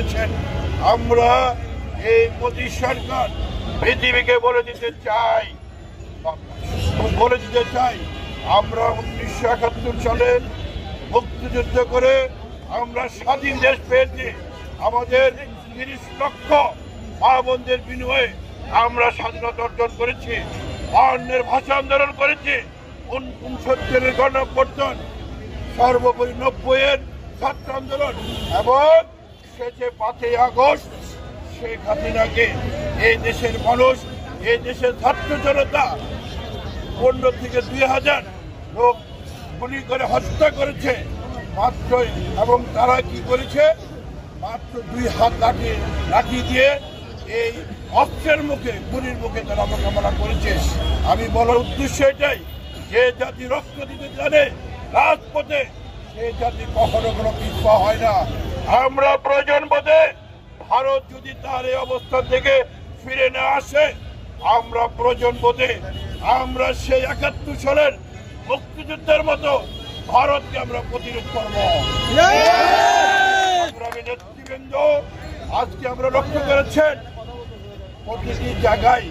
দিয়েছেন। আমরা এই মোদী সরকার পৃথিবীকে বলে দিতে চাই আমরা 1971 সালে মুক্তিযুদ্ধ করে আমরা স্বাধীন দেশ পেয়েছি। আমাদের 30 লক্ষ মা বোনদের বিনিময়ে আমরা স্বাধীনতা অর্জন করেছি। 52 ভাষা আন্দোলন করেছি, 69 গণঅভ্যুত্থান, সর্বোপরি 90 ছাত্র আন্দোলন এবং শেষে 5 আগস্ট শেখ হাসিনাকে এই দেশের মানুষ, এই দেশের ছাত্র জনতা 15 থেকে 2000 লোক গুলি করে হত্যা করেছে মাত্র। এবং তারা কি করেছে? মাত্র 2 হাত লাঠি দিয়ে এই অস্ত্রের মুখে, গুলির মুখে তারা মোকাবেলা করেছে। আমি বলার উদ্দেশ্য এটাই, যে জাতি রক্ত দিতে জানে রাজপথে, সেই জাতি কখনো কোনো পিছপা হয় না। আমরা প্রয়োজন বোধে ভারত যদি তার এই অবস্থান থেকে ফিরে না আসে, আমরা প্রয়োজন বোধে আমরা সেই 71 সালের মুক্তিযুদ্ধের মতো ভারতকে আমরা প্রতিরোধ করব। নেতৃবৃন্দ, আজকে আমরা লক্ষ্য করেছেন প্রতিটি জায়গায়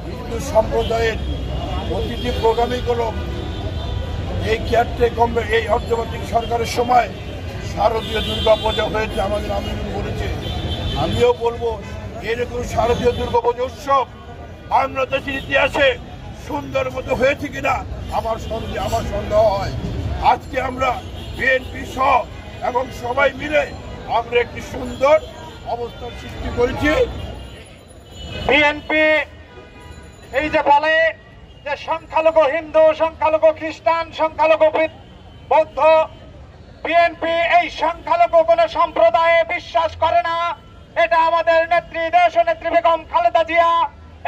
হিন্দু সম্প্রদায়ের প্রতিটি প্রোগ্রামই গুলো এই এই অর্থনৈতিক সরকারের সময় শারদীয় দুর্গাপূজা হয়েছে। আমাদের আমিনুল বলেছে, আমিও বলবো এরকম শারদীয় দুর্গাপূজা উৎসব বাংলাদেশের ইতিহাসে সুন্দর মতো হয়েছে কিনা আমার সন্দেহ হয়। আজকে আমরা বিএনপি সহ এবং সবাই মিলে আমরা একটি সুন্দর অবস্থার সৃষ্টি করেছি। বিএনপি এই যে বলে যে সংখ্যালঘু হিন্দু, সংখ্যালঘু খ্রিস্টান, সংখ্যালঘু বৌদ্ধ, বিএনপি এই সংখ্যালঘু কোন সম্প্রদায়ে বিশ্বাস করে না। এটা আমাদের নেত্রী, দেশ নেত্রী বেগম খালেদা জিয়া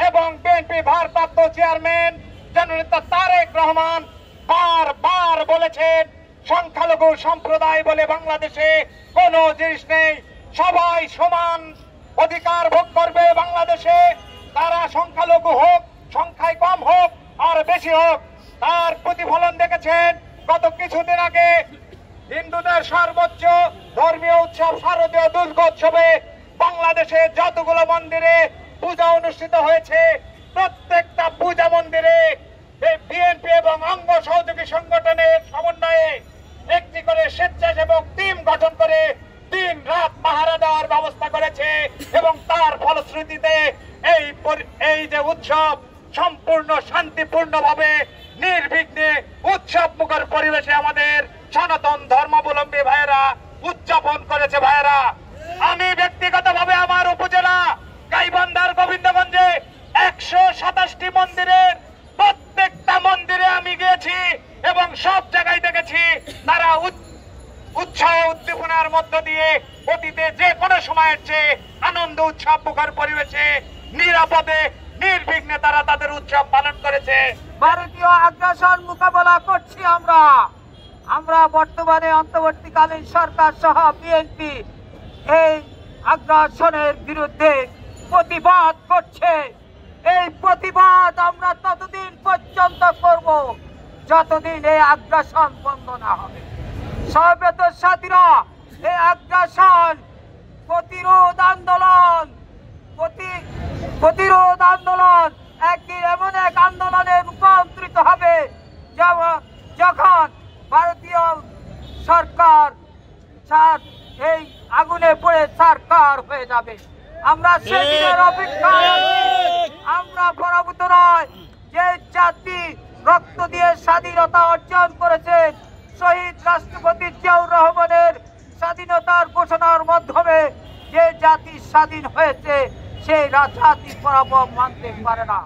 এবং বিএনপি ভারপ্রাপ্ত চেয়ারম্যান জননেতা তারেক রহমান বারবার বলেছেন, সংখ্যালঘু সম্প্রদায় বলে বাংলাদেশে কোনো জিনিস নেই, সবাই সমান অধিকার ভোগ করবে বাংলাদেশে। তারা সংখ্যালঘু হোক, সংখ্যায় কম হোক আর বেশি হোক, তার প্রতিফলন দেখেছেন গত কিছুদিন আগে হিন্দুদের সর্বোচ্চ ধর্মীয় উৎসব শারদীয় দুর্গোৎসবে বাংলাদেশে যতগুলো মন্দিরে পূজা অনুষ্ঠিত হয়েছে, প্রত্যেকটা পূজা মন্দিরে বিএনপি এবং অঙ্গ সহযোগী সংগঠনের সমন্বয়ে একটি করে স্বেচ্ছাসেবক টিম গঠন করে দিন রাত পাহারা দেওয়ার ব্যবস্থা করেছে এবং তার ফলশ্রুতিতে এই যে উৎসব সম্পূর্ণ শান্তিপূর্ণভাবে নির্বিঘ্নে উৎসব মুখর পরিবেশে আমাদের সনাতন ধর্মাবলম্বী ভাইয়েরা উদযাপন করেছে। ভাইয়েরা, আমি ব্যক্তিগতভাবে আমার উপজেলা গাইবান্ধার গোবিন্দগঞ্জে 127টি মন্দিরের প্রত্যেকটা মন্দিরে আমি গিয়েছি এবং সব জায়গায় দেখেছি তারা উৎসাহ উদ্দীপনার মধ্য দিয়ে অতীতে যে কোনো সময়ের চেয়ে আনন্দ উৎসব মুখর পরিবেশে নিরাপদে নির্বিঘ্নে তারা তাদের উৎসব পালন করেছে। ভারতীয় আগ্রাসন মোকাবেলা করছি আমরা বর্তমানে অন্তর্বর্তীকালীন সরকার সহ বিএনপি এই আগ্রাসনের বিরুদ্ধে প্রতিবাদ করছে। এই প্রতিবাদ আমরা ততদিন পর্যন্ত করব যতদিন এই আগ্রাসন বন্ধ না হবে। সর্বত সাথীরা, এই আগ্রাসন প্রতিরোধ আন্দোলন একদিন এমন এক আন্দোলনে রূপান্তরিত হবে যখন ভারতীয় সরকার এই আগুনে পড়ে সরকার হয়ে যাবে। আমরা সেদিনের অপেক্ষায় আছি। আমরা পরাভূত নয়। যে জাতি রক্ত দিয়ে স্বাধীনতা অর্জন করেছে, শহীদ রাষ্ট্রপতি জিয়াউর রহমানের স্বাধীনতার ঘোষণার মাধ্যমে যে জাতি স্বাধীন হয়েছে, সেই জাতি পরাভব মানতে পারে না।